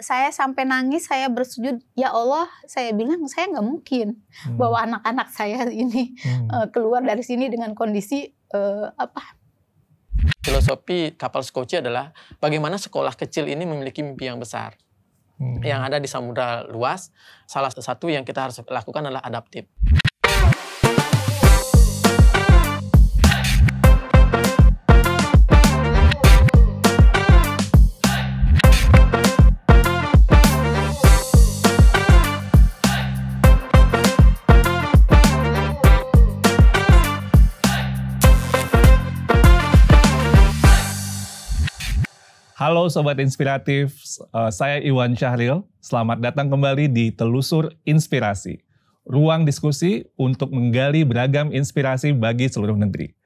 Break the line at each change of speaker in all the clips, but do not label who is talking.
Saya sampai nangis, saya bersujud, ya Allah, saya bilang saya nggak mungkin bawa anak-anak saya ini keluar dari sini dengan kondisi
Filosofi kapal Skoci adalah bagaimana sekolah kecil ini memiliki mimpi yang besar. Yang ada di samudra luas, salah satu yang kita harus lakukan adalah adaptif.
Halo Sobat Inspiratif, saya Iwan Syahril. Selamat datang kembali di Telusur Inspirasi. Ruang diskusi untuk menggali beragam inspirasi bagi seluruh negeri.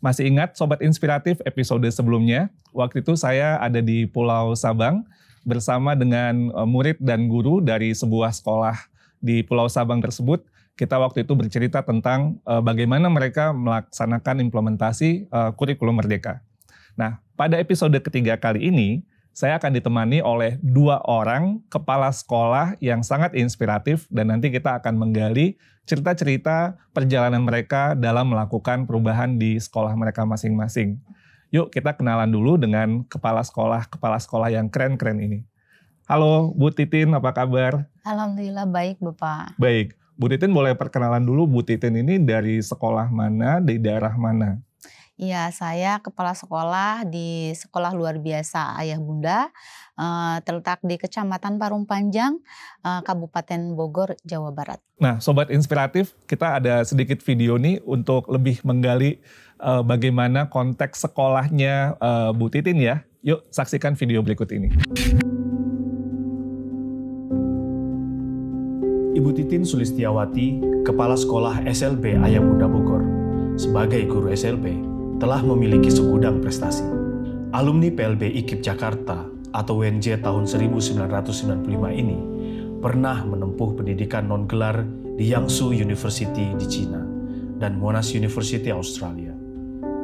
Masih ingat Sobat Inspiratif episode sebelumnya? Waktu itu saya ada di Pulau Sabang bersama dengan murid dan guru dari sebuah sekolah di Pulau Sabang tersebut. Kita waktu itu bercerita tentang bagaimana mereka melaksanakan implementasi kurikulum Merdeka. Nah, pada episode ketiga kali ini, saya akan ditemani oleh dua orang kepala sekolah yang sangat inspiratif dan nanti kita akan menggali cerita-cerita perjalanan mereka dalam melakukan perubahan di sekolah mereka masing-masing. Yuk kita kenalan dulu dengan kepala sekolah yang keren-keren ini. Halo Bu Titin, apa kabar?
Alhamdulillah baik Bapak.
Baik, Bu Titin boleh perkenalan dulu Bu Titin ini dari sekolah mana, di daerah mana?
Iya, saya kepala sekolah di Sekolah Luar Biasa Ayah Bunda, terletak di Kecamatan Parung Panjang, Kabupaten Bogor, Jawa Barat.
Nah, Sobat Inspiratif, kita ada sedikit video nih untuk lebih menggali bagaimana konteks sekolahnya Bu Titin ya. Yuk, saksikan video berikut ini.
Ibu Titin Sulistiawati, Kepala Sekolah SLB Ayah Bunda Bogor. Sebagai guru SLB, telah memiliki segudang prestasi. Alumni PLB IKIP Jakarta atau WNJ tahun 1995 ini pernah menempuh pendidikan non-gelar di Yangsu University di Cina dan Monash University Australia.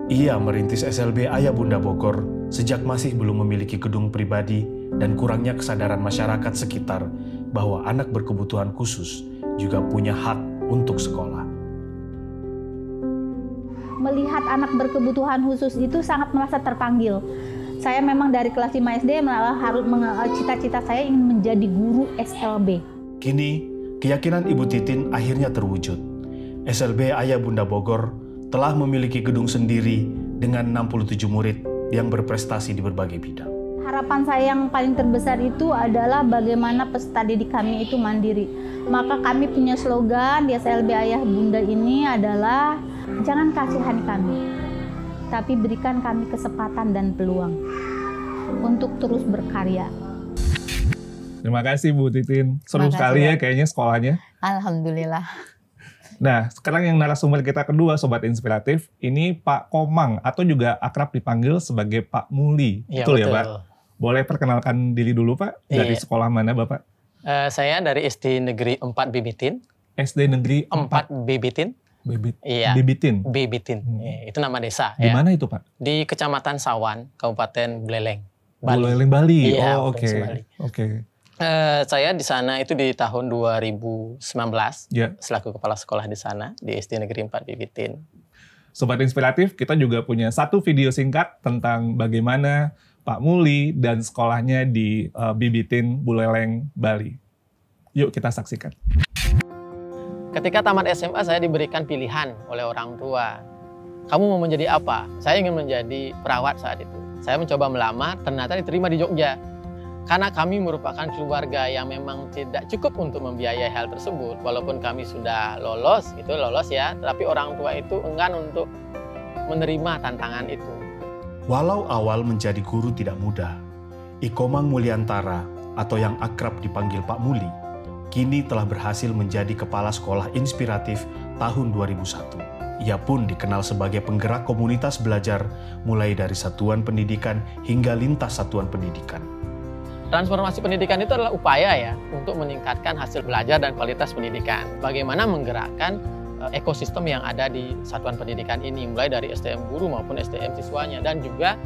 Ia merintis SLB Ayah Bunda Bogor sejak masih belum memiliki gedung pribadi dan kurangnya kesadaran masyarakat sekitar bahwa anak berkebutuhan khusus juga punya hak untuk sekolah.
Melihat anak berkebutuhan khusus itu sangat merasa terpanggil. Saya memang dari kelas 5 SD malah harus cita-cita saya ingin menjadi guru SLB.
Kini, keyakinan Ibu Titin akhirnya terwujud. SLB Ayah Bunda Bogor telah memiliki gedung sendiri dengan 67 murid yang berprestasi di berbagai bidang.
Harapan saya yang paling terbesar itu adalah bagaimana peserta didik kami itu mandiri. Maka kami punya slogan di SLB Ayah Bunda ini adalah jangan kasihani kami, tapi berikan kami kesempatan dan peluang untuk terus berkarya.
Terima kasih Bu Titin. Seru sekali ya kayaknya sekolahnya.
Alhamdulillah.
Nah, sekarang yang narasumber kita kedua Sobat Inspiratif, ini Pak Komang atau juga akrab dipanggil sebagai Pak Muli.
Ya,
betul
betul
ya Pak? Boleh perkenalkan diri dulu Pak? Dari sekolah mana Bapak?
Saya dari SD Negeri 4 Bibitin.
SD Negeri
4 Bibitin. Iya.
Bibitin?
Bibitin, itu nama desa.
Di
ya.
mana itu Pak?
Di Kecamatan Sawan, Kabupaten Buleleng, Bali.
Buleleng, Bali?
Iya,
oh oke. Oke.
Saya di sana itu di tahun 2019, selaku kepala sekolah di sana, di SD Negeri 4 Bibitin.
Sobat Inspiratif, kita juga punya satu video singkat tentang bagaimana Pak Muli dan sekolahnya di Bibitin, Buleleng, Bali. Yuk kita saksikan.
Ketika tamat SMA, saya diberikan pilihan oleh orang tua. Kamu mau menjadi apa? Saya ingin menjadi perawat saat itu. Saya mencoba melamar, ternyata diterima di Jogja. Karena kami merupakan keluarga yang memang tidak cukup untuk membiayai hal tersebut. Walaupun kami sudah lolos ya, tapi orang tua itu enggan untuk menerima tantangan itu.
Walau awal menjadi guru tidak mudah, Ikomang Mulyantara atau yang akrab dipanggil Pak Muli, kini telah berhasil menjadi kepala sekolah inspiratif tahun 2001. Ia pun dikenal sebagai penggerak komunitas belajar mulai dari satuan pendidikan hingga lintas satuan pendidikan.
Transformasi pendidikan itu adalah upaya ya untuk meningkatkan hasil belajar dan kualitas pendidikan. Bagaimana menggerakkan ekosistem yang ada di satuan pendidikan ini, mulai dari SDM guru maupun SDM siswanya, dan juga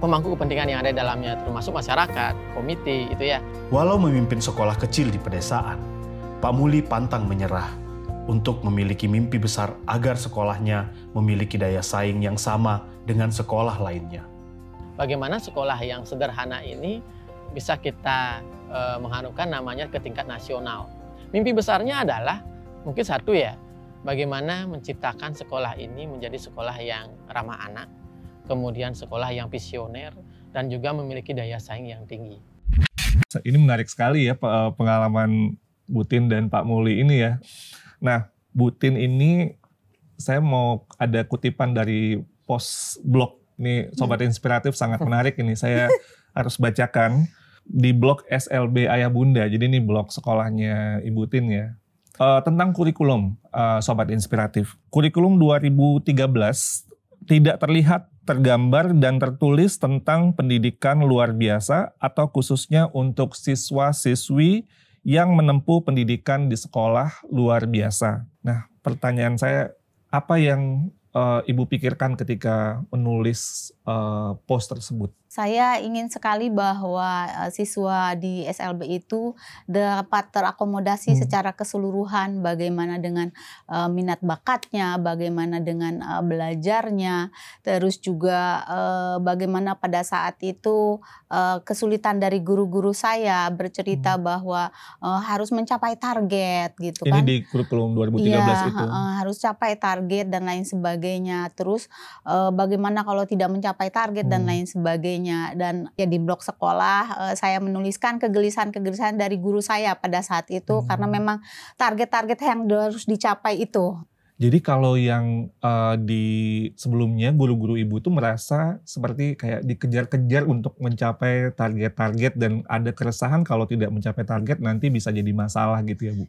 pemangku kepentingan yang ada di dalamnya, termasuk masyarakat, komite, itu ya.
Walau memimpin sekolah kecil di pedesaan, Pak Muli pantang menyerah untuk memiliki mimpi besar agar sekolahnya memiliki daya saing yang sama dengan sekolah lainnya.
Bagaimana sekolah yang sederhana ini bisa kita mengharumkan namanya ke tingkat nasional. Mimpi besarnya adalah mungkin satu ya, bagaimana menciptakan sekolah ini menjadi sekolah yang ramah anak, kemudian sekolah yang visioner, dan juga memiliki daya saing yang tinggi.
Ini menarik sekali ya pengalaman Bu Tin dan Pak Muli ini ya. Nah, Bu Tin ini saya mau ada kutipan dari post blog. Ini Sobat Inspiratif sangat menarik ini. Saya harus bacakan di blog SLB Ayah Bunda. Jadi ini blog sekolahnya Ibu Tin ya. Tentang kurikulum Sobat Inspiratif. Kurikulum 2013 tidak terlihat, tergambar, dan tertulis tentang pendidikan luar biasa atau khususnya untuk siswa-siswi yang menempuh pendidikan di sekolah luar biasa. Nah, pertanyaan saya, apa yang Ibu pikirkan ketika menulis post tersebut?
Saya ingin sekali bahwa siswa di SLB itu dapat terakomodasi secara keseluruhan, bagaimana dengan minat bakatnya, bagaimana dengan belajarnya, terus juga bagaimana pada saat itu kesulitan dari guru-guru saya bercerita bahwa harus mencapai target gitu kan.
Ini di kurikulum 2013
ya,
itu.
Harus capai target dan lain sebagainya. Terus bagaimana kalau tidak mencapai target dan lain sebagainya. Dan ya di blog sekolah saya menuliskan kegelisahan-kegelisahan dari guru saya pada saat itu karena memang target-target yang harus dicapai itu.
Jadi kalau yang di sebelumnya guru-guru Ibu tuh merasa seperti kayak dikejar-kejar untuk mencapai target-target dan ada keresahan kalau tidak mencapai target nanti bisa jadi masalah gitu ya Bu.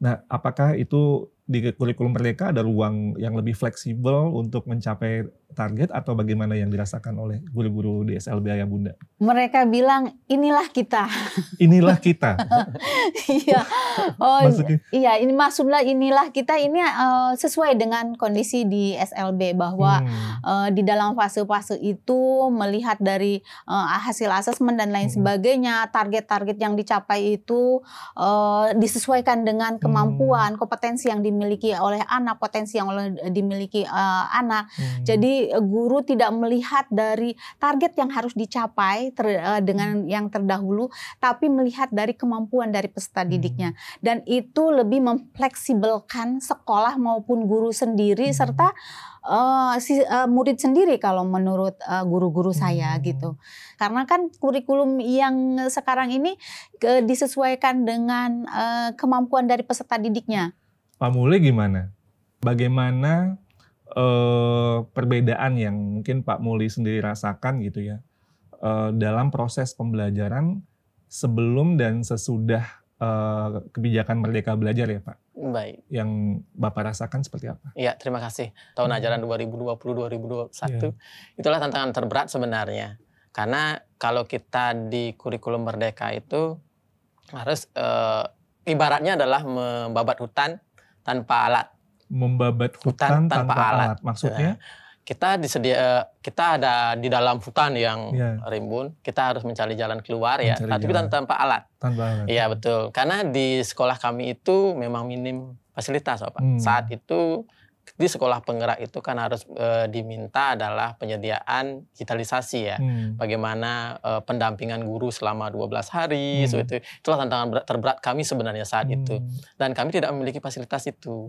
Nah, apakah itu di kurikulum Merdeka ada ruang yang lebih fleksibel untuk mencapai target atau bagaimana yang dirasakan oleh guru-guru di SLB Ayah Bunda?
Mereka bilang inilah kita.
Inilah kita.
Iya. Oh,
maksudnya?
Iya, ini maksudnya inilah kita ini sesuai dengan kondisi di SLB bahwa di dalam fase-fase itu melihat dari hasil asesmen dan lain sebagainya, target-target yang dicapai itu disesuaikan dengan kemampuan, kompetensi yang dimiliki oleh anak, potensi yang dimiliki anak. Jadi guru tidak melihat dari target yang harus dicapai dengan yang terdahulu, tapi melihat dari kemampuan dari peserta didiknya. Dan itu lebih memfleksibelkan sekolah maupun guru sendiri serta murid sendiri kalau menurut guru-guru saya gitu. Karena kan kurikulum yang sekarang ini disesuaikan dengan kemampuan dari peserta didiknya.
Pak Muli gimana? Bagaimana perbedaan yang mungkin Pak Muli sendiri rasakan gitu ya dalam proses pembelajaran sebelum dan sesudah kebijakan Merdeka Belajar ya Pak?
Baik.
Yang Bapak rasakan seperti apa?
Iya, terima kasih. Tahun ajaran 2020-2021 itulah tantangan terberat sebenarnya. Karena kalau kita di kurikulum Merdeka itu harus ibaratnya adalah membabat hutan tanpa alat.
Membabat hutan tanpa alat. Maksudnya?
Kita ada di dalam hutan yang rimbun, kita harus mencari jalan keluar ya, tapi tanpa alat. Tanpa alat. Iya betul, karena di sekolah kami itu memang minim fasilitas Pak. Saat itu di sekolah penggerak itu kan harus diminta adalah penyediaan digitalisasi ya. Bagaimana pendampingan guru selama 12 hari, itulah tantangan terberat kami sebenarnya saat itu. Dan kami tidak memiliki fasilitas itu.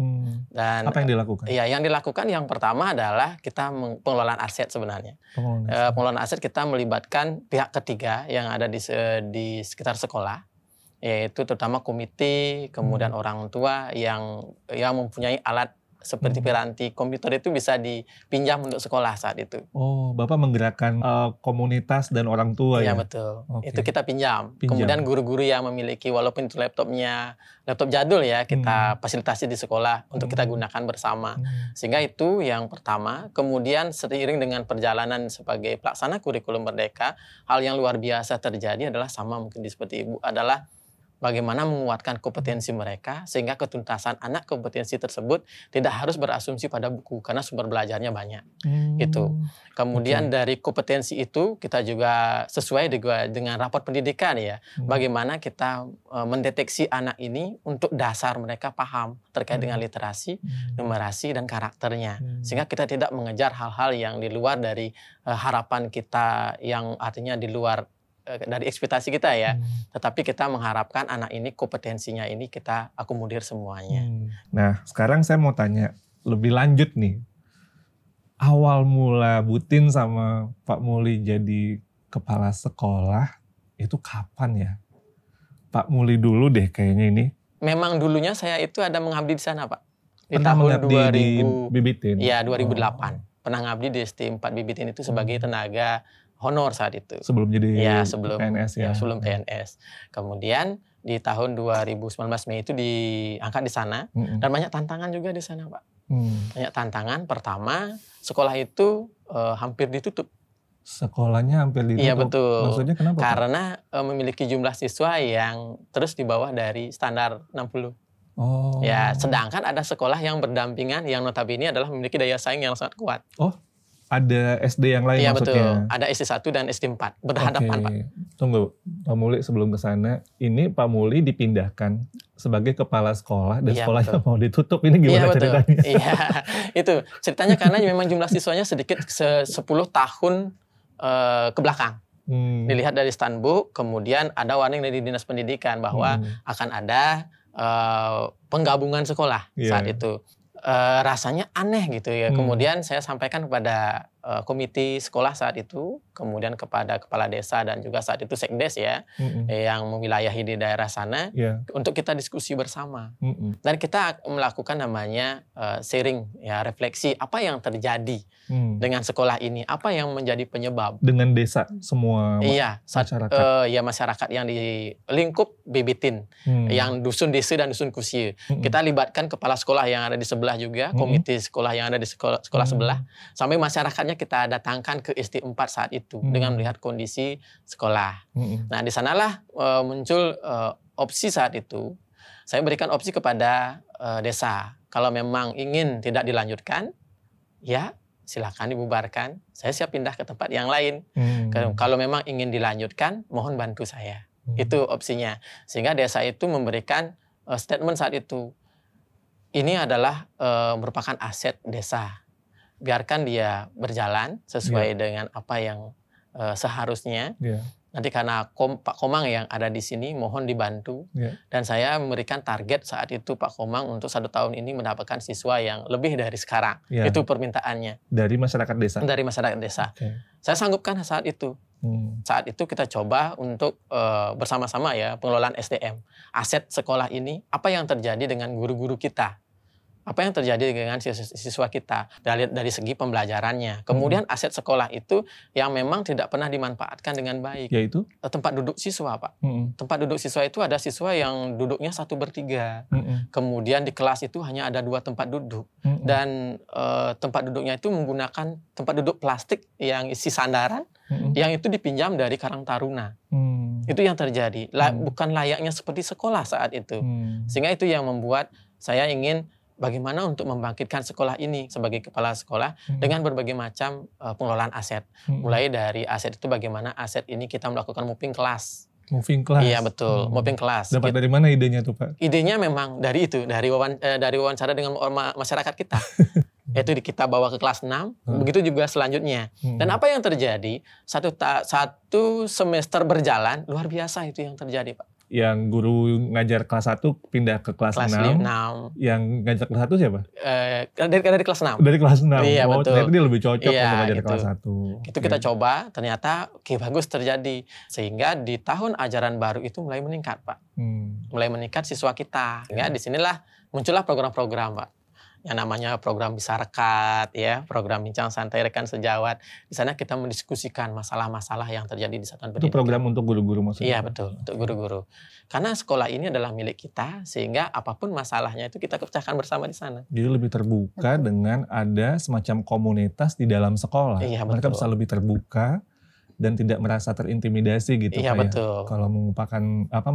Dan
apa yang dilakukan?
Iya, yang dilakukan yang pertama adalah kita pengelolaan aset sebenarnya. Pengelolaan aset kita melibatkan pihak ketiga yang ada di sekitar sekolah, yaitu terutama komite, kemudian orang tua yang mempunyai alat seperti piranti komputer itu bisa dipinjam untuk sekolah saat itu.
Oh, Bapak menggerakkan komunitas dan orang tua ya?
Iya betul, itu kita pinjam. Kemudian guru-guru yang memiliki, walaupun itu laptop jadul ya, kita fasilitasi di sekolah untuk kita gunakan bersama. Sehingga itu yang pertama. Kemudian seiring dengan perjalanan sebagai pelaksana kurikulum Merdeka, hal yang luar biasa terjadi adalah sama mungkin seperti Ibu, adalah bagaimana menguatkan kompetensi mereka sehingga ketuntasan anak kompetensi tersebut tidak harus berasumsi pada buku karena sumber belajarnya banyak. Gitu. Kemudian dari kompetensi itu kita juga sesuai dengan rapor pendidikan ya, bagaimana kita mendeteksi anak ini untuk dasar mereka paham terkait dengan literasi, numerasi dan karakternya, sehingga kita tidak mengejar hal-hal yang di luar dari harapan kita, yang artinya di luar dari ekspektasi kita ya, tetapi kita mengharapkan anak ini kompetensinya ini kita akomodir semuanya.
Nah, sekarang saya mau tanya lebih lanjut nih. Awal mula Butin sama Pak Muli jadi kepala sekolah itu kapan ya? Pak Muli dulu deh kayaknya ini.
Memang dulunya saya itu ada mengabdi di sana, Pak. Di
Pernah
tahun
mengabdi
2000
di Bibitin.
Iya, 2008. Pernah ngabdi di SD 4 Bibitin itu sebagai tenaga honor saat itu.
Sebelum jadi
sebelum
PNS ya.
Sebelum PNS. Kemudian di tahun 2019 Mei itu diangkat di sana dan banyak tantangan juga di sana, Pak. Banyak tantangan. Pertama, sekolah itu hampir ditutup.
Sekolahnya hampir ditutup.
Iya, betul.
Maksudnya kenapa?
Karena memiliki jumlah siswa yang terus di bawah dari standar 60. Ya, sedangkan ada sekolah yang berdampingan yang notabene adalah memiliki daya saing yang sangat kuat.
Oh, ada SD yang lain
iya,
maksudnya?
Iya, betul. Ada SD 1 dan SD 4 berhadapan, Pak.
Tunggu, Pak Muli sebelum ke sana, ini Pak Muli dipindahkan sebagai kepala sekolah dan sekolahnya mau ditutup. Ini gimana ceritanya?
Iya, itu ceritanya karena memang jumlah siswanya sedikit 10 tahun ke belakang. Dilihat dari Stanbook, kemudian ada warning dari Dinas Pendidikan bahwa akan ada penggabungan sekolah saat itu. Rasanya aneh gitu ya. Kemudian saya sampaikan kepada komite sekolah saat itu, kemudian kepada kepala desa dan juga saat itu sekdes ya, yang mewilayahi di daerah sana, untuk kita diskusi bersama. Dan kita melakukan namanya sharing ya, refleksi apa yang terjadi dengan sekolah ini, apa yang menjadi penyebab.
Dengan desa semua masyarakat.
Ya, masyarakat yang di lingkup Bibitin, yang dusun desa dan dusun Kusye. Kita libatkan kepala sekolah yang ada di sebelah juga, komite sekolah yang ada di sekolah sebelah, sampai masyarakatnya kita datangkan ke SD 4 saat itu dengan melihat kondisi sekolah. Nah, di sanalah muncul opsi saat itu. Saya berikan opsi kepada desa. Kalau memang ingin tidak dilanjutkan, ya silakan dibubarkan. Saya siap pindah ke tempat yang lain. Kalau memang ingin dilanjutkan, mohon bantu saya. Itu opsinya. Sehingga desa itu memberikan statement saat itu. Ini adalah merupakan aset desa. Biarkan dia berjalan sesuai dengan apa yang seharusnya. Nanti karena Pak Komang yang ada di sini mohon dibantu. Dan saya memberikan target saat itu Pak Komang untuk 1 tahun ini mendapatkan siswa yang lebih dari sekarang. Itu permintaannya.
Dari masyarakat desa?
Dari masyarakat desa. Saya sanggupkan saat itu. Saat itu kita coba untuk bersama-sama ya pengelolaan SDM. Aset sekolah ini, apa yang terjadi dengan guru-guru kita? Apa yang terjadi dengan siswa kita dari segi pembelajarannya. Kemudian aset sekolah itu yang memang tidak pernah dimanfaatkan dengan baik.
Yaitu?
Tempat duduk siswa, Pak. Tempat duduk siswa itu ada siswa yang duduknya 1/3. Kemudian di kelas itu hanya ada 2 tempat duduk. Dan tempat duduknya itu menggunakan tempat duduk plastik yang isi sandaran, yang itu dipinjam dari Karang Taruna. Itu yang terjadi. Bukan layaknya seperti sekolah saat itu. Sehingga itu yang membuat saya ingin bagaimana untuk membangkitkan sekolah ini sebagai kepala sekolah dengan berbagai macam pengelolaan aset. Mulai dari aset itu bagaimana aset ini kita melakukan mapping kelas.
Moving class?
Iya, betul, mapping kelas.
Dapat dari mana idenya tuh, Pak?
Idenya memang dari itu, dari wawancara dengan masyarakat kita. Yaitu kita bawa ke kelas 6, begitu juga selanjutnya. Dan apa yang terjadi, satu semester berjalan, luar biasa itu yang terjadi, Pak.
Yang guru ngajar kelas 1 pindah ke kelas 6. Yang ngajar kelas 1 siapa?
Dari kelas 6.
Dari kelas 6.
Iya, betul.
Ternyata dia lebih cocok untuk ngajar kelas 1.
Itu kita coba, ternyata bagus terjadi. Sehingga di tahun ajaran baru itu mulai meningkat, Pak. Mulai meningkat siswa kita. Sehingga disinilah muncullah program-program, Pak. Yang namanya program Bisa Rekat, ya, program Bincang Santai Rekan Sejawat. Di sana kita mendiskusikan masalah-masalah yang terjadi di satuan pendidikan.
Itu program untuk guru-guru maksudnya?
Iya, betul, untuk guru-guru. Karena sekolah ini adalah milik kita, sehingga apapun masalahnya itu kita pecahkan bersama di sana.
Jadi lebih terbuka dengan ada semacam komunitas di dalam sekolah.
Iya,
mereka
betul.
bisa lebih terbuka dan tidak merasa terintimidasi gitu
Iya,
Pak ya.
betul.
Kalau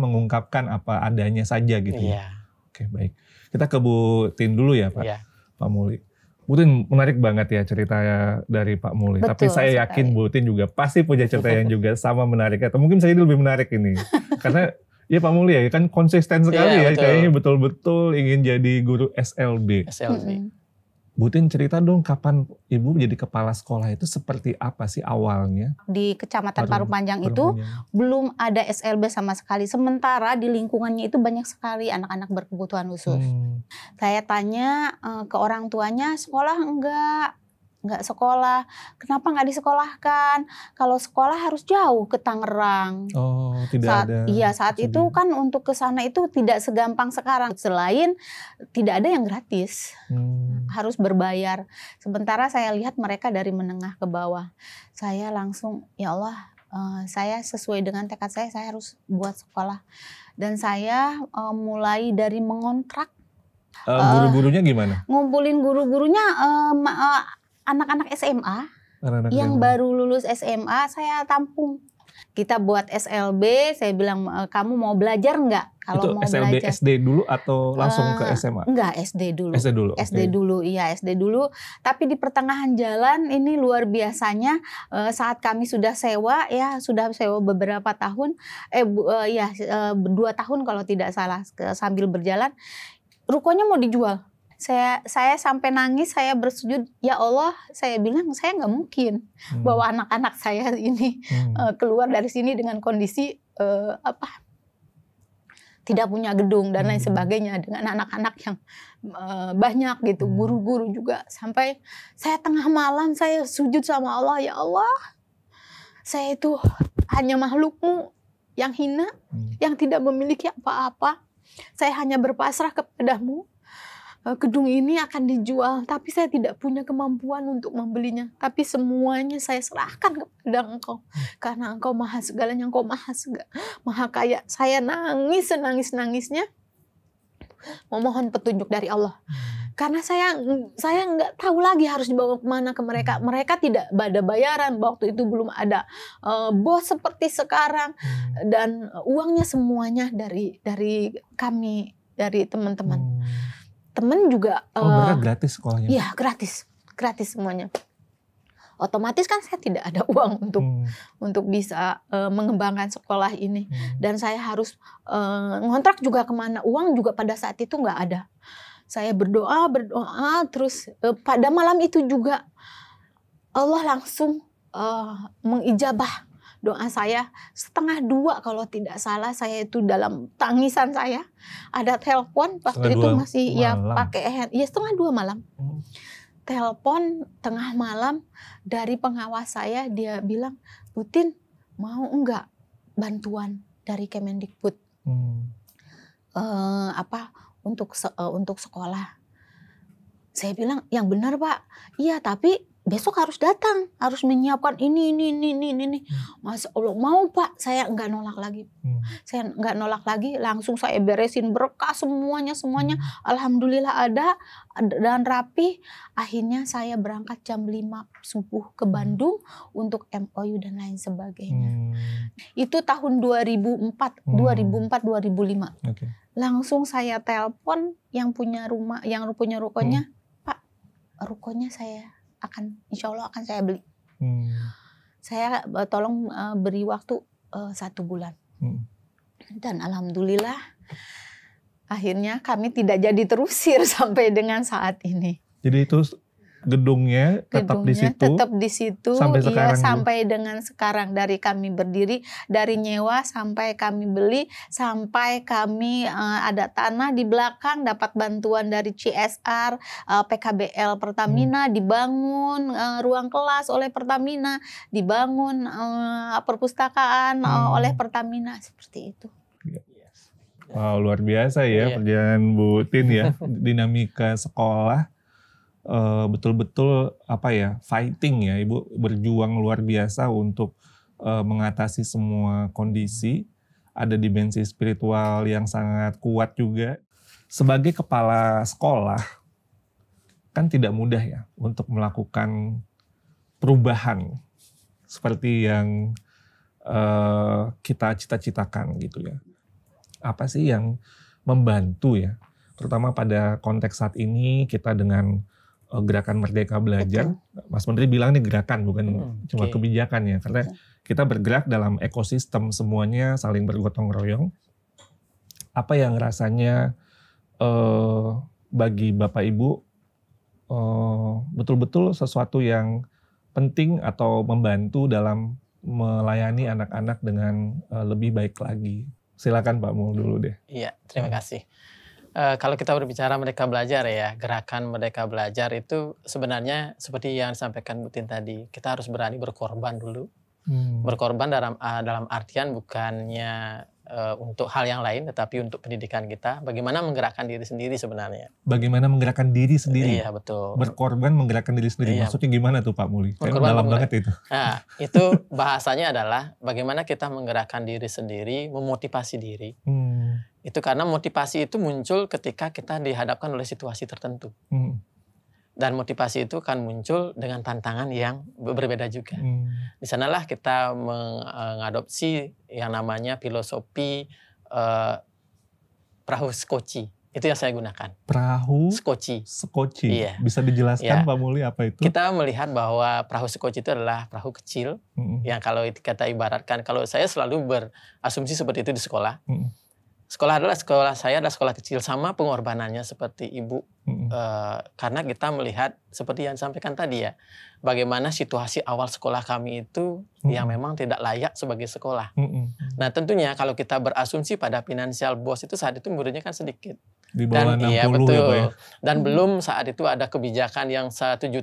mengungkapkan apa adanya saja gitu ya.
Iya.
Oke, baik. Kita ke Bu Tin dulu ya Pak.
Iya.
Pak Muli. Bu Tin, menarik banget ya cerita dari Pak Muli.
Betul
Tapi saya yakin
sekali.
Bu Tin juga pasti punya cerita yang juga sama menarik. Atau mungkin saya lebih menarik ini. Karena ya Pak Muli ya kan konsisten sekali
Iya,
ya.
betul.
Kayaknya betul-betul ingin jadi guru SLB.
SLB.
Bu Tin cerita dong kapan Ibu jadi kepala sekolah itu seperti apa sih awalnya?
Di Kecamatan Parungpanjang itu
Parungpanjang.
belum ada SLB sama sekali. Sementara di lingkungannya itu banyak sekali anak-anak berkebutuhan khusus. Saya tanya ke orang tuanya, sekolah enggak sekolah. Kenapa enggak disekolahkan? Kalau sekolah harus jauh ke Tangerang.
Oh, tidak ada.
Iya, saat itu kan untuk ke sana itu tidak segampang sekarang. Selain tidak ada yang gratis. Harus berbayar. Sementara saya lihat mereka dari menengah ke bawah. Saya langsung, ya Allah, saya sesuai dengan tekad saya harus buat sekolah. Dan saya mulai dari mengontrak.
Guru-gurunya gimana?
Ngumpulin guru-gurunya anak-anak SMA
Anak-anak
yang
SMA.
baru lulus SMA saya tampung. Kita buat SLB, saya bilang kamu mau belajar nggak? Kalau
Itu
mau
SLB
belajar.
SD dulu atau langsung ke SMA?
Enggak, SD dulu.
SD dulu.
SD
oke.
dulu, iya SD dulu. Tapi di pertengahan jalan ini luar biasanya saat kami sudah sewa beberapa tahun, 2 tahun kalau tidak salah sambil berjalan, rukonya mau dijual. Saya sampai nangis, saya bersujud, ya Allah, saya bilang saya nggak mungkin bawa anak-anak saya ini keluar dari sini dengan kondisi tidak punya gedung dan lain sebagainya dengan anak-anak yang banyak gitu, guru-guru juga. Sampai saya tengah malam saya sujud sama Allah, ya Allah, saya itu hanya makhlukmu yang hina, yang tidak memiliki apa-apa. Saya hanya berpasrah kepadamu. Gedung ini akan dijual, tapi saya tidak punya kemampuan untuk membelinya. Tapi semuanya saya serahkan kepada Engkau. Karena Engkau maha segalanya, Engkau maha kaya. Saya nangis senangis-nangisnya, memohon petunjuk dari Allah. Karena saya nggak tahu lagi harus dibawa kemana ke mereka. Mereka tidak ada bayaran, waktu itu belum ada bos seperti sekarang. Dan uangnya semuanya dari kami, dari teman-teman. Temen juga
mereka gratis sekolahnya?
Iya, gratis semuanya. Otomatis kan saya tidak ada uang untuk bisa mengembangkan sekolah ini. Dan saya harus ngontrak juga kemana, uang juga pada saat itu nggak ada. Saya berdoa terus pada malam itu juga Allah langsung mengijabah doa saya. 1:30 kalau tidak salah, saya itu dalam tangisan saya ada telepon waktu itu masih pakai 1:30 malam. Telepon tengah malam dari pengawas saya, dia bilang, Bu Tin, mau enggak bantuan dari Kemendikbud untuk sekolah? Saya bilang, yang benar Pak. Iya, tapi besok harus datang, harus menyiapkan ini. Masya Allah, mau Pak, saya enggak nolak lagi. Saya enggak nolak lagi, langsung saya beresin berkas semuanya. Alhamdulillah ada dan rapi. Akhirnya saya berangkat jam 5 subuh ke Bandung untuk MOU dan lain sebagainya. Itu tahun 2004, 2005.
Okay.
Langsung saya telepon yang punya rumah, yang punya rukonya, Pak, rukonya insya Allah akan saya beli. Saya tolong beri waktu 1 bulan. Dan alhamdulillah akhirnya kami tidak jadi terusir sampai dengan saat ini.
Jadi itu gedungnya tetap di situ sampai sekarang.
Sampai dengan sekarang, dari kami berdiri, dari nyewa sampai kami beli, sampai kami ada tanah di belakang, dapat bantuan dari CSR, PKBL Pertamina, dibangun ruang kelas oleh Pertamina, dibangun perpustakaan oleh Pertamina, seperti itu.
Wow, luar biasa ya perjalanan Bu Tin ya. Dinamika sekolah betul-betul fighting ya, Ibu berjuang luar biasa untuk mengatasi semua kondisi. Ada dimensi spiritual yang sangat kuat juga. Sebagai kepala sekolah kan tidak mudah ya untuk melakukan perubahan seperti yang kita cita-citakan gitu ya. Apa sih yang membantu ya, terutama pada konteks saat ini kita dengan gerakan Merdeka Belajar. Betul. Mas Menteri bilang ini gerakan bukan cuma kebijakan ya, karena kita bergerak dalam ekosistem semuanya saling bergotong royong. Apa yang rasanya bagi Bapak Ibu betul-betul sesuatu yang penting atau membantu dalam melayani anak-anak dengan lebih baik lagi. Silakan Pak Mul dulu deh.
Iya, terima kasih. Kalau kita berbicara Merdeka Belajar ya, gerakan Merdeka Belajar itu sebenarnya seperti yang disampaikan Bu Tin tadi, kita harus berani berkorban dulu. Berkorban dalam artian bukannya untuk hal yang lain, tetapi untuk pendidikan kita. Bagaimana menggerakkan diri sendiri sebenarnya.
Bagaimana menggerakkan diri sendiri?
Iya, betul.
Berkorban menggerakkan diri sendiri. Iya. Maksudnya gimana tuh Pak Muli? Dalam banget itu.
Nah, itu bahasanya adalah bagaimana kita menggerakkan diri sendiri, memotivasi diri. Itu karena motivasi itu muncul ketika kita dihadapkan oleh situasi tertentu. Dan motivasi itu kan muncul dengan tantangan yang berbeda juga. Di sanalah kita mengadopsi yang namanya filosofi perahu skoci. Itu yang saya gunakan.
Perahu
skoci.
Skoci.
Iya.
Bisa dijelaskan Pak Muli apa itu?
Kita melihat bahwa perahu skoci itu adalah perahu kecil. Yang kalau kita ibaratkan, kalau saya selalu berasumsi seperti itu di sekolah. Sekolah saya adalah sekolah kecil, sama pengorbanannya seperti ibu. Karena kita melihat seperti yang disampaikan tadi ya, bagaimana situasi awal sekolah kami itu yang memang tidak layak sebagai sekolah. Nah tentunya kalau kita berasumsi pada financial boss itu saat itu muridnya kan sedikit.
Di bawah 60
iya, betul.
Ya Pak ya?
Dan belum saat itu ada kebijakan yang 1.080.000.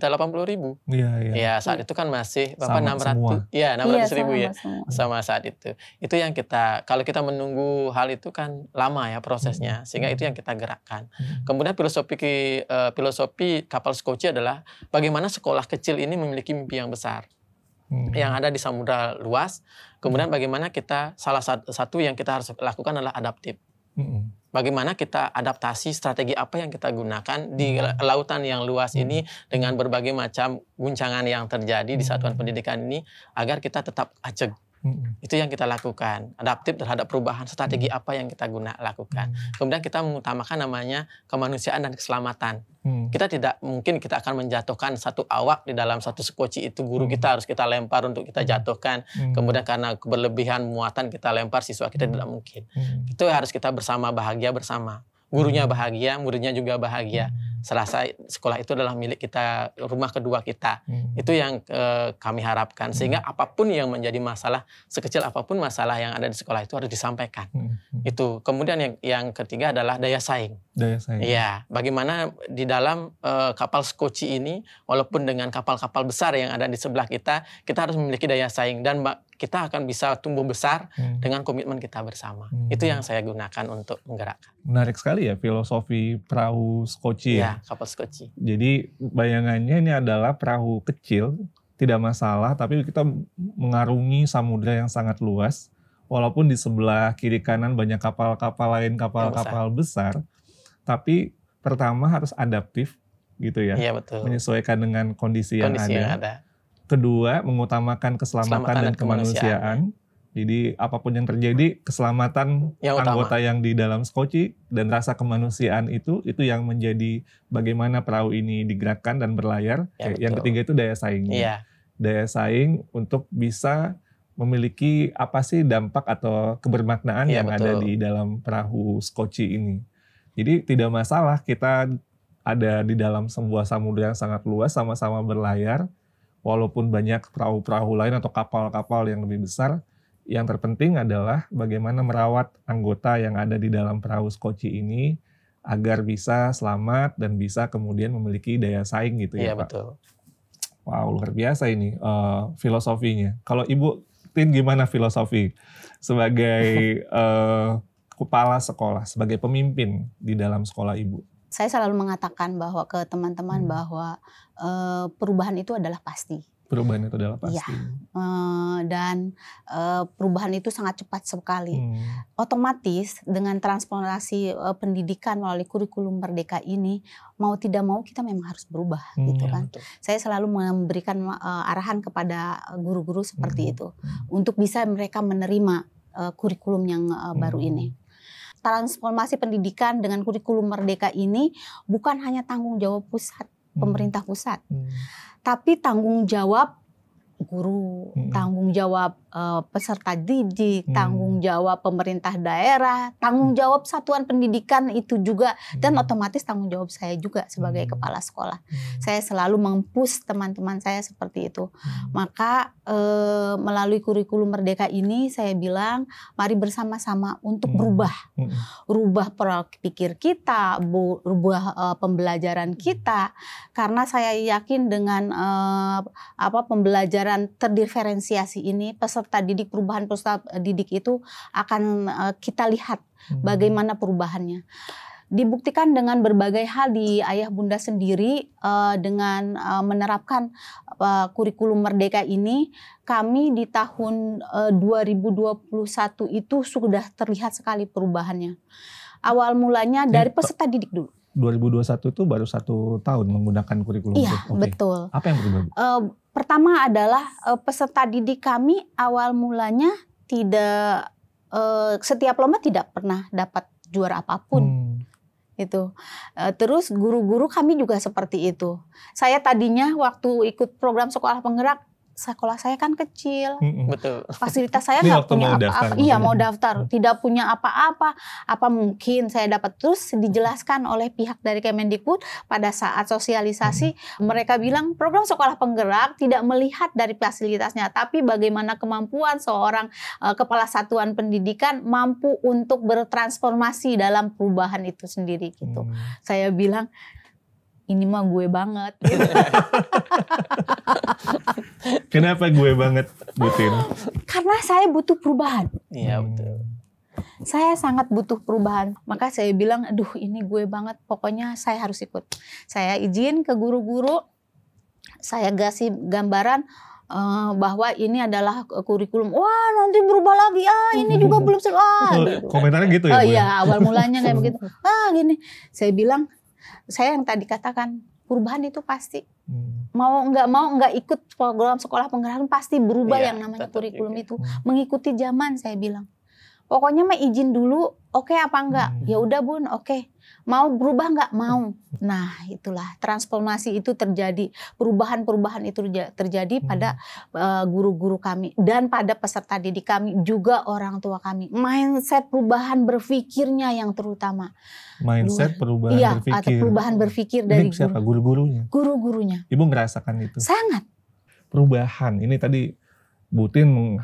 Iya.
Ya saat itu kan masih Bapak 600. Iya, 600.000 ya. Sama saat itu. Itu yang kita, kalau kita menunggu hal itu kan lama ya prosesnya. Sehingga itu yang kita gerakkan. Kemudian filosofi kapal skoci adalah bagaimana sekolah kecil ini memiliki mimpi yang besar. Yang ada di samudra luas. Kemudian bagaimana kita, salah satu yang kita harus lakukan adalah adaptif. Bagaimana kita adaptasi, strategi apa yang kita gunakan di lautan yang luas ini dengan berbagai macam guncangan yang terjadi di satuan pendidikan ini agar kita tetap ajeg. Itu yang kita lakukan, adaptif terhadap perubahan, strategi apa yang kita lakukan. Kemudian kita mengutamakan namanya kemanusiaan dan keselamatan. Kita tidak mungkin kita akan menjatuhkan satu awak di dalam satu skoci itu, guru kita harus kita lempar untuk kita jatuhkan. Kemudian karena berlebihan muatan kita lempar siswa kita, tidak mungkin. Itu harus kita bersama, bahagia bersama. Gurunya bahagia, muridnya juga bahagia. Serasa sekolah itu adalah milik kita, rumah kedua kita. Itu yang kami harapkan. Sehingga apapun yang menjadi masalah, sekecil apapun masalah yang ada di sekolah itu harus disampaikan. Itu. Kemudian yang ketiga adalah daya saing.
Daya saing.
Iya. Bagaimana di dalam kapal skoci ini, walaupun dengan kapal-kapal besar yang ada di sebelah kita harus memiliki daya saing. Dan kita akan bisa tumbuh besar dengan komitmen kita bersama. Itu yang saya gunakan untuk menggerakkan.
Menarik sekali ya filosofi perahu skoci ya.
Kapal skoci.
Jadi bayangannya ini adalah perahu kecil, tidak masalah, tapi kita mengarungi samudra yang sangat luas. Walaupun di sebelah kiri kanan banyak kapal-kapal lain, kapal-kapal besar. Tapi pertama harus adaptif gitu ya.
Iya, betul.
Menyesuaikan dengan kondisi yang ada. Kedua, mengutamakan keselamatan dan kemanusiaan. Jadi apapun yang terjadi, keselamatan yang anggota yang di dalam skoci dan rasa kemanusiaan itu yang menjadi bagaimana perahu ini digerakkan dan berlayar. Ya, yang ketiga itu daya saingnya.
Iya.
Daya saing untuk bisa memiliki apa sih dampak atau kebermaknaan yang ada di dalam perahu skoci ini. Jadi tidak masalah kita ada di dalam sebuah samudera yang sangat luas, sama-sama berlayar, walaupun banyak perahu-perahu lain atau kapal-kapal yang lebih besar. Yang terpenting adalah bagaimana merawat anggota yang ada di dalam perahu skoci ini agar bisa selamat dan bisa kemudian memiliki daya saing gitu ya Pak. Iya,
betul.
Wow, luar biasa ini filosofinya. Kalau Ibu Tin gimana filosofi sebagai kepala sekolah, sebagai pemimpin di dalam sekolah Ibu?
Saya selalu mengatakan bahwa ke teman-teman bahwa perubahan itu adalah pasti.
Perubahan itu adalah pasti.
Dan perubahan itu sangat cepat sekali. Otomatis dengan transformasi pendidikan melalui kurikulum Merdeka ini, mau tidak mau kita memang harus berubah gitu kan.
Betul.
Saya selalu memberikan arahan kepada guru-guru seperti itu untuk bisa mereka menerima kurikulum yang baru ini. Transformasi pendidikan dengan kurikulum Merdeka ini bukan hanya tanggung jawab pusat, pemerintah pusat, tapi tanggung jawab guru, tanggung jawab peserta didik, tanggung jawab pemerintah daerah, tanggung jawab satuan pendidikan itu juga, dan otomatis tanggung jawab saya juga sebagai kepala sekolah. Saya selalu mempush teman-teman saya seperti itu. Maka melalui kurikulum Merdeka ini saya bilang mari bersama-sama untuk rubah pola pikir kita, rubah pembelajaran kita, karena saya yakin dengan pembelajaran terdiferensiasi ini peserta didik, perubahan peserta didik itu akan kita lihat bagaimana perubahannya. Dibuktikan dengan berbagai hal di Ayah Bunda sendiri, dengan menerapkan kurikulum Merdeka ini, kami di tahun 2021 itu sudah terlihat sekali perubahannya. Awal mulanya dari peserta didik dulu.
2021 itu baru 1 tahun menggunakan kurikulum itu.
Iya, betul.
Apa yang berubah?
Pertama adalah peserta didik kami awal mulanya tidak, setiap lomba tidak pernah dapat juara apapun. Itu. Terus guru-guru kami juga seperti itu. Saya tadinya waktu ikut program sekolah penggerak, sekolah saya kan kecil,
Betul.
fasilitas saya nggak punya apa-apa. Iya, mau daftar, tidak punya apa-apa. Apa mungkin saya dapat? Terus dijelaskan oleh pihak dari Kemendikbud pada saat sosialisasi, mereka bilang program sekolah penggerak tidak melihat dari fasilitasnya, tapi bagaimana kemampuan seorang kepala satuan pendidikan mampu untuk bertransformasi dalam perubahan itu sendiri gitu. Saya bilang ini mah gue banget.
Kenapa gue banget, Bu Tin?
Karena saya butuh perubahan.
Iya, betul.
Saya sangat butuh perubahan. Maka saya bilang, aduh ini gue banget. Pokoknya saya harus ikut. Saya izin ke guru-guru. Saya kasih gambaran bahwa ini adalah kurikulum. Wah, nanti berubah lagi. Ini juga belum selesai.
Gitu. Komentarnya gitu ya?
Iya, awal mulanya kayak begitu. Gini. Saya bilang, saya yang tadi katakan perubahan itu pasti mau nggak ikut program sekolah penggerak pasti berubah yang namanya kurikulum itu mengikuti zaman. Saya bilang pokoknya mah izin dulu, oke apa enggak? Ya udah Bun, oke. Mau berubah nggak? Mau. Nah itulah transformasi itu terjadi, perubahan-perubahan itu terjadi pada guru-guru kami dan pada peserta didik kami, juga orang tua kami. Mindset perubahan berpikirnya yang terutama.
Mindset perubahan berpikir.
Atau perubahan berpikir dari
siapa? Guru-gurunya?
Guru-gurunya.
Ibu ngerasakan itu?
Sangat.
Perubahan, ini tadi Bu Tin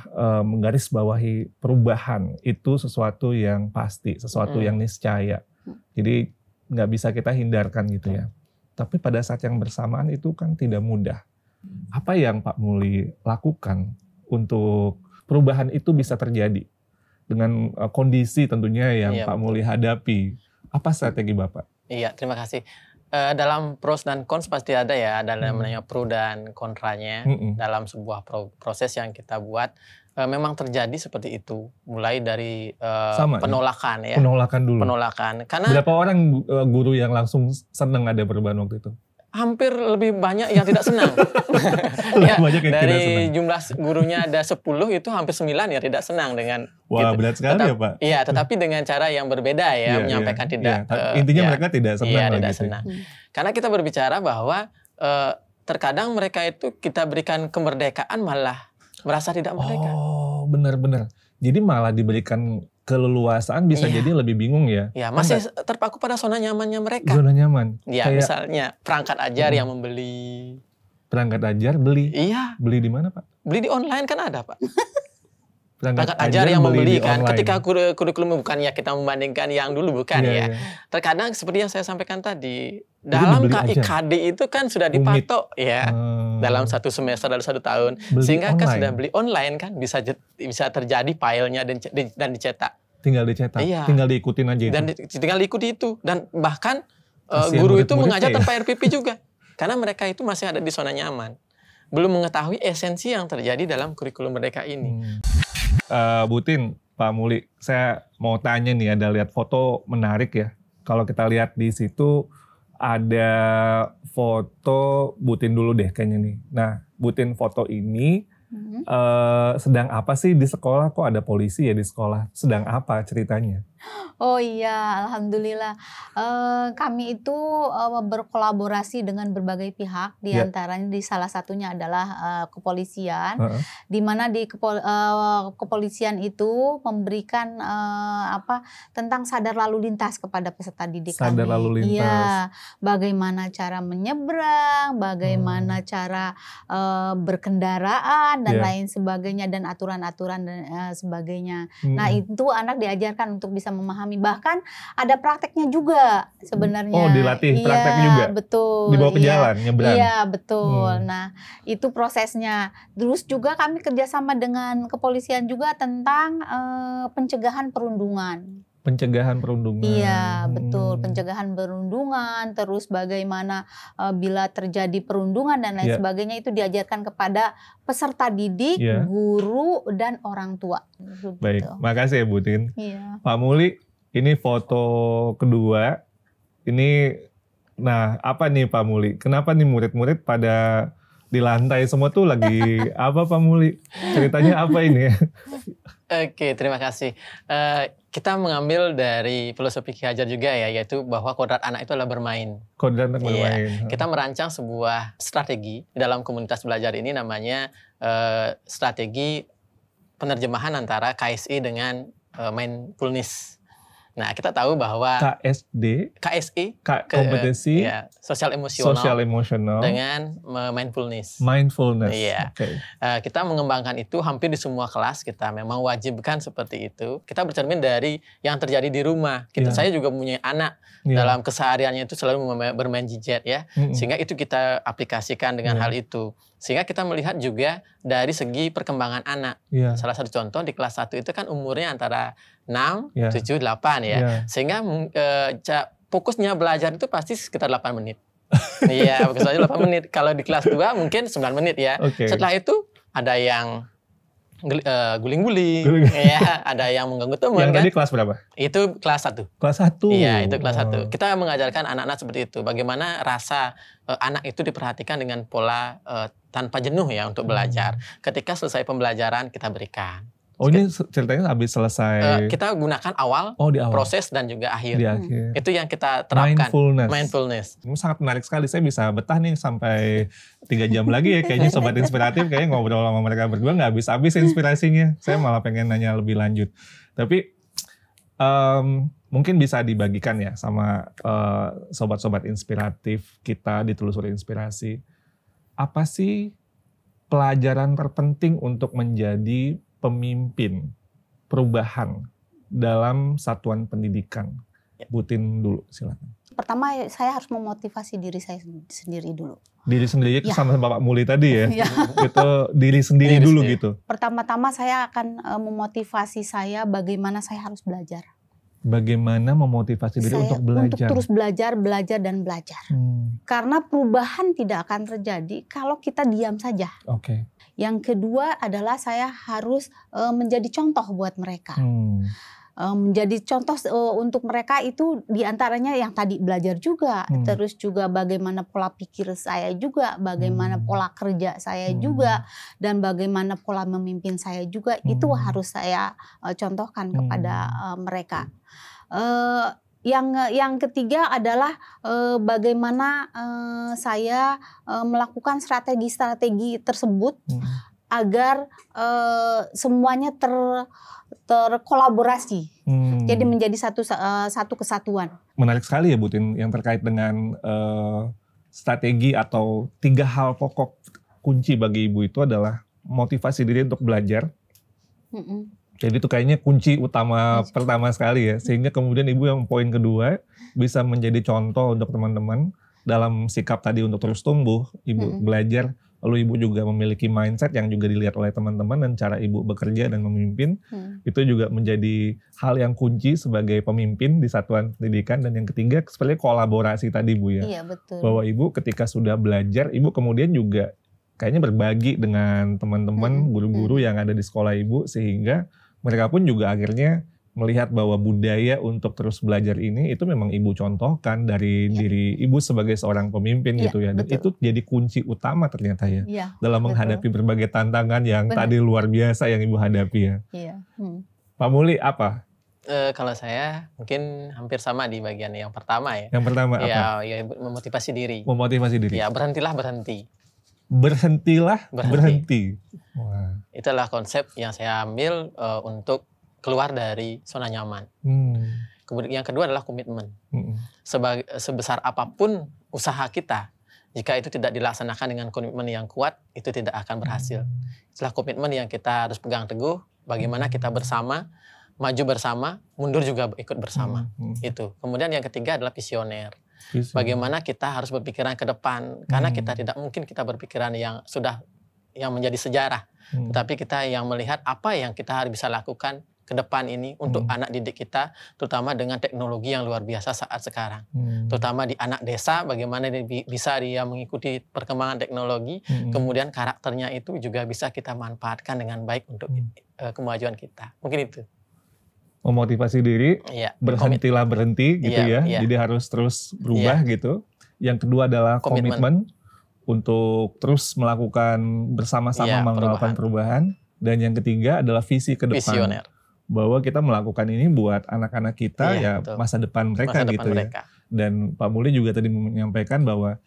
menggarisbawahi perubahan itu sesuatu yang pasti, sesuatu yang niscaya. Jadi nggak bisa kita hindarkan gitu ya. Tapi pada saat yang bersamaan itu kan tidak mudah. Apa yang Pak Muli lakukan untuk perubahan itu bisa terjadi? Dengan kondisi tentunya yang Pak Muli hadapi. Apa strategi Bapak?
Iya, terima kasih. Dalam pros dan cons pasti ada ya, dalam namanya pro dan kontranya dalam sebuah proses yang kita buat. Memang terjadi seperti itu, mulai dari penolakan ya.
Penolakan dulu.
Penolakan. Karena
berapa orang guru yang langsung senang ada perubahan waktu itu?
Hampir lebih banyak yang tidak senang. Ya,
banyak yang
dari
tidak senang.
Jumlah gurunya ada 10 itu hampir 9 ya tidak senang dengan.
Wah, berat sekali ya Pak.
Iya, tetapi dengan cara yang berbeda ya, menyampaikan tidak.
Intinya mereka tidak senang.
Iya, tidak senang. Karena kita berbicara bahwa terkadang mereka itu kita berikan kemerdekaan malah merasa tidak merdeka.
Oh, benar-benar. Jadi malah diberikan keleluasaan bisa jadi lebih bingung ya.
Ya, masih terpaku pada zona nyamannya mereka.
Zona nyaman.
Ya, kayak, misalnya perangkat ajar yang membeli.
Perangkat ajar beli?
Iya.
Beli di mana Pak?
Beli di online kan ada Pak.
Perangkat
ajar yang membeli kan. Ketika kurikulum bukan ya kita membandingkan yang dulu bukan ya. Terkadang seperti yang saya sampaikan tadi. Dalam KIKD itu kan sudah dipatok ya. Dalam 1 semester dalam 1 tahun. Sehingga kan sudah beli online kan bisa terjadi filenya dan dicetak.
Tinggal dicetak, tinggal diikutin aja itu.
Dan tinggal diikuti itu. Dan bahkan guru itu mengajar tanpa RPP juga. Karena mereka itu masih ada di zona nyaman. belum mengetahui esensi yang terjadi dalam kurikulum mereka ini.
Bu Tin, Pak Muli, saya mau tanya nih, ada lihat foto menarik ya. Kalau kita lihat di situ ada foto Bu Tin dulu deh kayaknya nih. Nah, Bu Tin, foto ini sedang apa sih di sekolah? Kok ada polisi ya di sekolah? Sedang apa ceritanya?
Oh iya, alhamdulillah. Kami itu berkolaborasi dengan berbagai pihak, di antaranya di salah satunya adalah kepolisian, di mana di kepolisian itu memberikan tentang sadar lalu lintas kepada peserta didik kami.
Sadar lalu lintas.
Iya, bagaimana cara menyeberang, bagaimana cara berkendaraan dan lain sebagainya, dan aturan-aturan dan sebagainya. Nah, itu anak diajarkan untuk bisa memahami, bahkan ada prakteknya juga sebenarnya.
Oh, dilatih praktek juga?
Betul.
Dibawa ke jalan, nyebrang?
Iya, betul. Nah, itu prosesnya. Terus juga kami kerjasama dengan kepolisian juga tentang pencegahan perundungan.
Pencegahan perundungan.
Iya, betul. Pencegahan perundungan, terus bagaimana bila terjadi perundungan dan lain sebagainya, itu diajarkan kepada peserta didik, guru, dan orang tua.
Baik, makasih ya Bu Tin.
Iya.
Pak Muli, ini foto kedua. Ini, nah apa nih Pak Muli? Kenapa nih murid-murid pada di lantai semua tuh lagi apa Pak Muli? Ceritanya apa ini?
Oke, terima kasih. Kita mengambil dari filosofi Ki Hajar juga ya, yaitu bahwa kodrat anak itu adalah bermain.
Kodrat anak bermain.
Kita merancang sebuah strategi dalam komunitas belajar ini, namanya strategi penerjemahan antara KSI dengan mindfulness. Nah, kita tahu bahwa KSI
kompetensi
sosial emosional dengan mindfulness. Iya.
Okay.
Kita mengembangkan itu hampir di semua kelas. Kita memang wajibkan seperti itu. Kita bercermin dari yang terjadi di rumah. Saya juga punya anak, dalam kesehariannya itu selalu bermain gadget ya. Sehingga itu kita aplikasikan dengan hal itu. Sehingga kita melihat juga dari segi perkembangan anak. Salah satu contoh di kelas 1 itu kan umurnya antara 6, 7, 8 ya. Sehingga fokusnya belajar itu pasti sekitar 8 menit. Iya, fokusnya 8 menit. Kalau di kelas 2 mungkin 9 menit ya. Setelah itu ada yang guling-guling, ya, ada yang mengganggu teman.
Yang tadi kelas berapa?
Itu kelas 1.
Kelas 1?
Iya, itu kelas 1. Kita mengajarkan anak-anak seperti itu. Bagaimana rasa anak itu diperhatikan dengan pola tanpa jenuh ya untuk belajar. Ketika selesai pembelajaran kita berikan.
Oh, ini ceritanya habis selesai.
Kita gunakan awal,
di awal,
proses, dan juga akhir.
Di akhir.
Itu yang kita terapkan.
Mindfulness. Ini sangat menarik sekali. Saya bisa betah nih sampai 3 jam lagi ya. Kayaknya Sobat Inspiratif kayaknya ngobrol sama mereka berdua nggak habis-habis inspirasinya. Saya malah pengen nanya lebih lanjut. Tapi mungkin bisa dibagikan ya sama sobat-sobat inspiratif kita di Telusuri Inspirasi. Apa sih pelajaran terpenting untuk menjadi pemimpin perubahan dalam satuan pendidikan? Bu Tin dulu, silakan.
Pertama, saya harus memotivasi diri saya sendiri dulu.
Diri sendiri itu sama Bapak Muli tadi ya? Itu diri sendiri dulu gitu?
Pertama-tama saya akan memotivasi saya bagaimana saya harus belajar.
Bagaimana memotivasi diri untuk belajar?
Untuk terus belajar, dan belajar. Karena perubahan tidak akan terjadi kalau kita diam saja.
Oke.
Yang kedua adalah saya harus menjadi contoh buat mereka. Menjadi contoh untuk mereka itu diantaranya yang tadi belajar juga. Terus juga bagaimana pola pikir saya juga, bagaimana pola kerja saya juga, dan bagaimana pola memimpin saya juga. Itu harus saya contohkan kepada mereka. Yang ketiga adalah bagaimana saya melakukan strategi-strategi tersebut agar semuanya terkolaborasi, jadi menjadi satu kesatuan.
Menarik sekali ya Bu Tin, yang terkait dengan strategi atau 3 hal pokok kunci bagi ibu itu adalah motivasi diri untuk belajar. Jadi itu kayaknya kunci utama pertama sekali ya, sehingga kemudian ibu yang poin kedua bisa menjadi contoh untuk teman-teman dalam sikap tadi untuk terus tumbuh, ibu belajar, lalu ibu juga memiliki mindset yang juga dilihat oleh teman-teman, dan cara ibu bekerja dan memimpin, itu juga menjadi hal yang kunci sebagai pemimpin di satuan pendidikan. Dan yang ketiga seperti kolaborasi tadi Bu ya,
iya, betul.
Bahwa ibu ketika sudah belajar, ibu kemudian juga kayaknya berbagi dengan teman-teman guru-guru yang ada di sekolah ibu, sehingga mereka pun juga akhirnya melihat bahwa budaya untuk terus belajar ini itu memang ibu contohkan dari diri ibu sebagai seorang pemimpin gitu ya. Dan itu jadi kunci utama ternyata ya dalam menghadapi berbagai tantangan yang tadi luar biasa yang ibu hadapi ya. Pak Muli apa?
Kalau saya mungkin hampir sama di bagian yang pertama ya.
Yang pertama apa?
Ya memotivasi diri.
Memotivasi diri.
Ya, berhentilah berhenti.
Berhentilah berhenti. Wah.
Itulah konsep yang saya ambil untuk keluar dari zona nyaman. Kemudian yang kedua adalah komitmen. Sebesar apapun usaha kita, jika itu tidak dilaksanakan dengan komitmen yang kuat, itu tidak akan berhasil. Itulah komitmen yang kita harus pegang teguh. Bagaimana kita bersama, maju bersama, mundur juga ikut bersama. Itu. Kemudian yang ketiga adalah visioner. Bagaimana kita harus berpikiran ke depan, karena kita tidak mungkin kita berpikiran yang menjadi sejarah, tetapi kita yang melihat apa yang kita harus bisa lakukan ke depan ini untuk anak didik kita, terutama dengan teknologi yang luar biasa saat sekarang. Terutama di anak desa, bagaimana bisa dia mengikuti perkembangan teknologi, kemudian karakternya itu juga bisa kita manfaatkan dengan baik untuk kemajuan kita. Mungkin itu.
Memotivasi diri, berhentilah berhenti gitu ya. Jadi harus terus berubah gitu. Yang kedua adalah komitmen untuk terus melakukan bersama-sama melakukan perubahan. Dan yang ketiga adalah visi ke depan. Visioner. Bahwa kita melakukan ini buat anak-anak kita masa depan mereka gitu ya. Dan Pak Muli juga tadi menyampaikan bahwa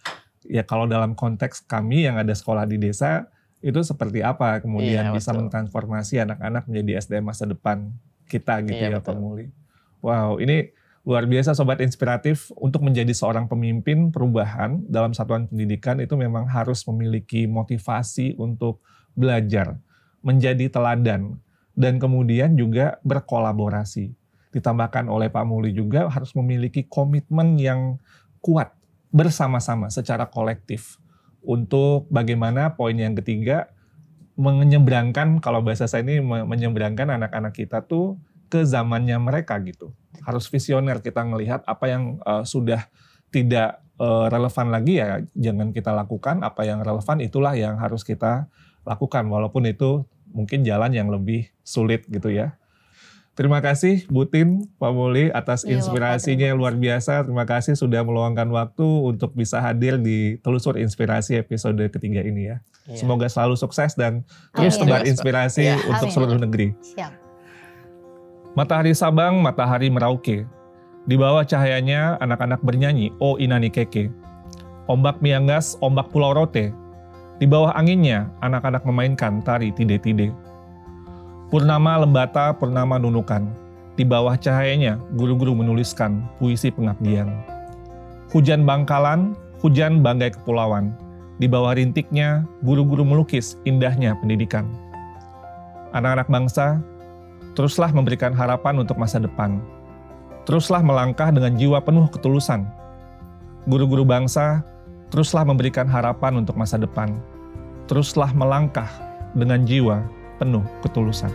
ya kalau dalam konteks kami yang ada sekolah di desa itu seperti apa kemudian bisa mentransformasi anak-anak menjadi SDM masa depan kita gitu ya Pak Muli. Wow, ini luar biasa Sobat Inspiratif. Untuk menjadi seorang pemimpin perubahan dalam satuan pendidikan itu memang harus memiliki motivasi untuk belajar, menjadi teladan, dan kemudian juga berkolaborasi. Ditambahkan oleh Pak Muli juga harus memiliki komitmen yang kuat bersama-sama secara kolektif untuk bagaimana poin yang ketiga menyeberangkan, kalau bahasa saya ini menyeberangkan anak-anak kita tuh ke zamannya mereka gitu. Harus visioner, kita ngelihat apa yang sudah tidak relevan lagi ya jangan kita lakukan, apa yang relevan itulah yang harus kita lakukan walaupun itu mungkin jalan yang lebih sulit gitu ya. Terima kasih Bu Tin, Pak Muli atas inspirasinya yang luar biasa. Terima kasih sudah meluangkan waktu untuk bisa hadir di Telusur Inspirasi episode ketiga ini ya. Semoga selalu sukses dan terus tebar inspirasi untuk seluruh negeri. Matahari Sabang, matahari Merauke. Di bawah cahayanya anak-anak bernyanyi O Inani Keke. Ombak mianggas, ombak Pulau Rote. Di bawah anginnya, anak-anak memainkan tari tide-tide. Purnama lembata, purnama nunukan. Di bawah cahayanya, guru-guru menuliskan puisi pengabdian. Hujan bangkalan, hujan banggai kepulauan. Di bawah rintiknya, guru-guru melukis indahnya pendidikan. Anak-anak bangsa, teruslah memberikan harapan untuk masa depan. Teruslah melangkah dengan jiwa penuh ketulusan. Guru-guru bangsa, teruslah memberikan harapan untuk masa depan. Teruslah melangkah dengan jiwa penuh ketulusan.